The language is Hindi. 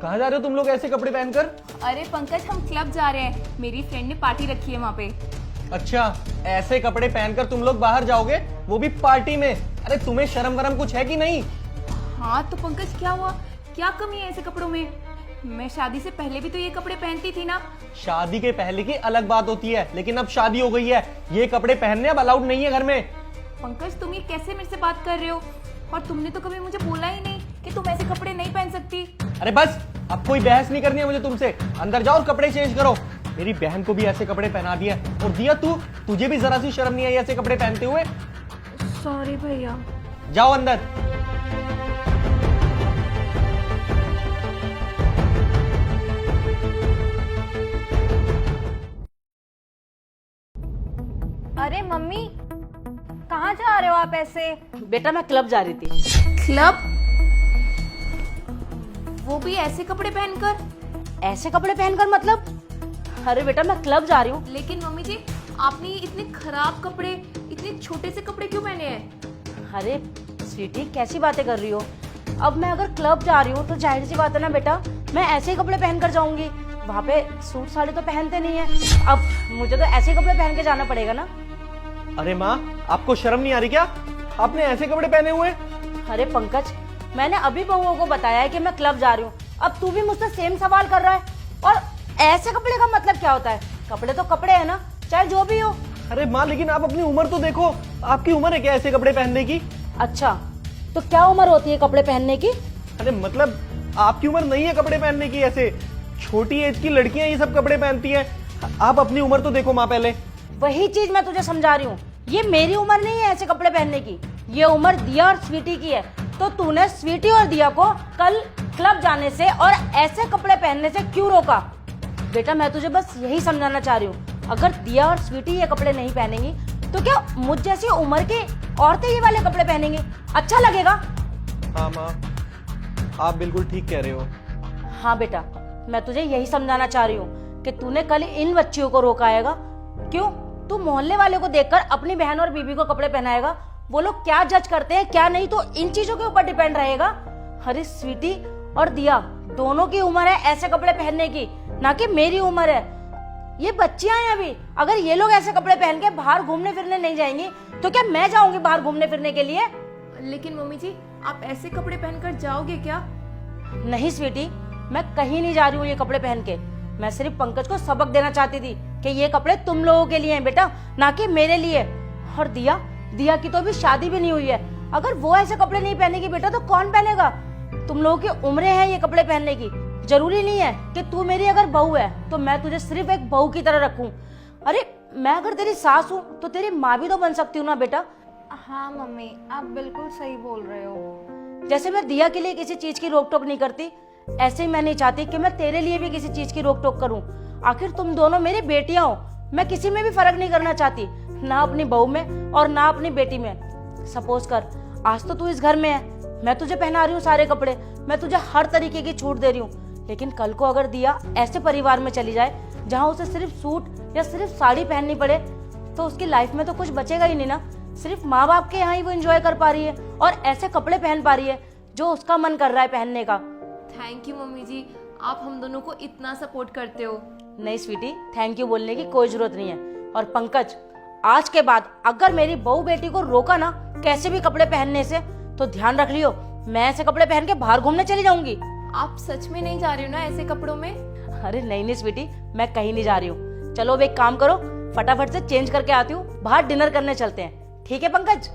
कहाँ जा रहे हो तुम लोग ऐसे कपड़े पहनकर? अरे पंकज, हम क्लब जा रहे हैं, मेरी फ्रेंड ने पार्टी रखी है वहाँ पे। अच्छा, ऐसे कपड़े पहनकर तुम लोग बाहर जाओगे, वो भी पार्टी में? अरे तुम्हें शर्म वरम कुछ है कि नहीं? हाँ तो पंकज, क्या हुआ? क्या कमी है ऐसे कपड़ों में? मैं शादी से पहले भी तो ये कपड़े पहनती थी ना। शादी के पहले की अलग बात होती है, लेकिन अब शादी हो गई है, ये कपड़े पहनने अब अलाउड नहीं है घर में। पंकज, तुम ये कैसे मेरे से बात कर रहे हो? और तुमने तो कभी मुझे बोला ही नहीं कि तुम ऐसे कपड़े नहीं पहन सकती। अरे बस, अब कोई बहस नहीं करनी है मुझे तुमसे। अंदर जाओ और कपड़े चेंज करो। मेरी बहन को भी ऐसे कपड़े पहना दिया, और दिया तुझे भी जरा सी शर्म नहीं आई ऐसे कपड़े पहनते हुए? सॉरी भैया। जाओ अंदर। अरे मम्मी, कहाँ जा रहे हो आप ऐसे? बेटा मैं क्लब जा रही थी। क्लब? वो भी ऐसे कपड़े पहनकर? ऐसे कपड़े पहनकर मतलब? अरे बेटा मैं क्लब जा रही हूँ। लेकिन मम्मी जी, आपने इतने खराब कपड़े, इतने छोटे से कपड़े क्यों पहने हैं? अरे स्वीटी, कैसी बातें कर रही हो? अब मैं अगर क्लब जा रही हूँ तो जाहिर सी बात है ना बेटा, मैं ऐसे ही कपड़े पहनकर जाऊंगी। वहाँ पे सूट साड़ी तो पहनते नहीं है, अब मुझे तो ऐसे कपड़े पहन के जाना पड़ेगा ना। अरे माँ, आपको शर्म नहीं आ रही क्या? आपने ऐसे कपड़े पहने हुए? अरे पंकज, मैंने अभी बहुओं को बताया है कि मैं क्लब जा रही हूँ, अब तू भी मुझसे सेम सवाल कर रहा है। और ऐसे कपड़े का मतलब क्या होता है? कपड़े तो कपड़े है ना, चाहे जो भी हो। अरे माँ, लेकिन आप अपनी उम्र तो देखो, आपकी उम्र है क्या ऐसे कपड़े पहनने की? अच्छा, तो क्या उम्र होती है कपड़े पहनने की? अरे मतलब आपकी उम्र नहीं है कपड़े पहनने की। ऐसे छोटी एज की लड़कियां ये सब कपड़े पहनती हैं। आप अपनी उम्र तो देखो माँ पहले। वही चीज मैं तुझे समझा रही हूँ, ये मेरी उम्र नहीं है ऐसे कपड़े पहनने की, ये उम्र दिया और स्वीटी की है। तो तूने स्वीटी और दिया को कल क्लब जाने से और ऐसे कपड़े पहनने से क्यों रोका? बेटा मैं तुझे बस यही समझाना चाह रही हूँ, अगर दिया और स्वीटी ये कपड़े नहीं पहनेंगी तो क्या मुझ जैसी उम्र की औरतें ये वाले कपड़े पहनेंगी? अच्छा लगेगा? हाँ माँ, आप बिल्कुल ठीक कह रहे हो। हाँ बेटा, मैं तुझे यही समझाना चाह रही हूँ कि तूने कल इन बच्चियों को रोका आएगा। क्यों? तू मोहल्ले वाले को देखकर अपनी बहन और बीबी को कपड़े पहनाएगा, वो लोग क्या जज करते हैं क्या नहीं, तो इन चीजों के ऊपर डिपेंड रहेगा। अरे स्वीटी और दिया दोनों की उम्र है ऐसे कपड़े पहनने की, ना कि मेरी उम्र है। ये बच्चियां हैं अभी, अगर ये लोग ऐसे कपड़े पहन के बाहर घूमने फिरने नहीं जाएंगी तो क्या मैं जाऊंगी बाहर घूमने फिरने के लिए? लेकिन मम्मी जी, आप ऐसे कपड़े पहनकर जाओगे क्या? नहीं स्वीटी, मैं कहीं नहीं जा रही हूँ ये कपड़े पहन के। मैं सिर्फ पंकज को सबक देना चाहती थी कि ये कपड़े तुम लोगों के लिए हैं बेटा, ना कि मेरे लिए। और दिया की तो अभी शादी भी नहीं हुई है, अगर वो ऐसे कपड़े नहीं पहनेगी बेटा तो कौन पहनेगा? तुम लोगों की उम्रें हैं ये कपड़े पहनने की। जरूरी नहीं है कि तू मेरी अगर बहू है तो मैं तुझे सिर्फ एक बहू की तरह रखूं। अरे मैं अगर तेरी सास हूँ तो तेरी माँ भी तो बन सकती हूँ ना बेटा। हाँ मम्मी, आप बिल्कुल सही बोल रहे हो। जैसे मैं दिया के लिए किसी चीज की रोक टोक नहीं करती, ऐसे ही मैं नहीं चाहती कि मैं तेरे लिए भी किसी चीज की रोक टोक करूं। आखिर तुम दोनों मेरी बेटियां हो, मैं किसी में भी फर्क नहीं करना चाहती, ना अपनी बहू में और ना अपनी बेटी में। सपोज कर आज तो तू इस घर में है, मैं तुझे पहना रही हूँ सारे कपड़े, मैं तुझे हर तरीके की छूट दे रही हूँ, लेकिन कल को अगर दिया ऐसे परिवार में चली जाए जहाँ उसे सिर्फ सूट या सिर्फ साड़ी पहननी पड़े, तो उसकी लाइफ में तो कुछ बचेगा ही नहीं ना। सिर्फ माँ बाप के यहाँ ही वो एंजॉय कर पा रही है और ऐसे कपड़े पहन पा रही है जो उसका मन कर रहा है पहनने का। थैंक यू मम्मी जी, आप हम दोनों को इतना सपोर्ट करते हो। नहीं स्वीटी, थैंक यू बोलने की कोई जरूरत नहीं है। और पंकज, आज के बाद अगर मेरी बहू बेटी को रोका ना कैसे भी कपड़े पहनने से, तो ध्यान रख लियो, मैं ऐसे कपड़े पहन के बाहर घूमने चली जाऊंगी। आप सच में नहीं जा रहे हो ना ऐसे कपड़ों में? अरे नहीं स्वीटी, मैं कहीं नहीं जा रही हूँ। चलो अब एक काम करो, फटाफट से चेंज करके आती हूँ, बाहर डिनर करने चलते हैं। ठीक है पंकज?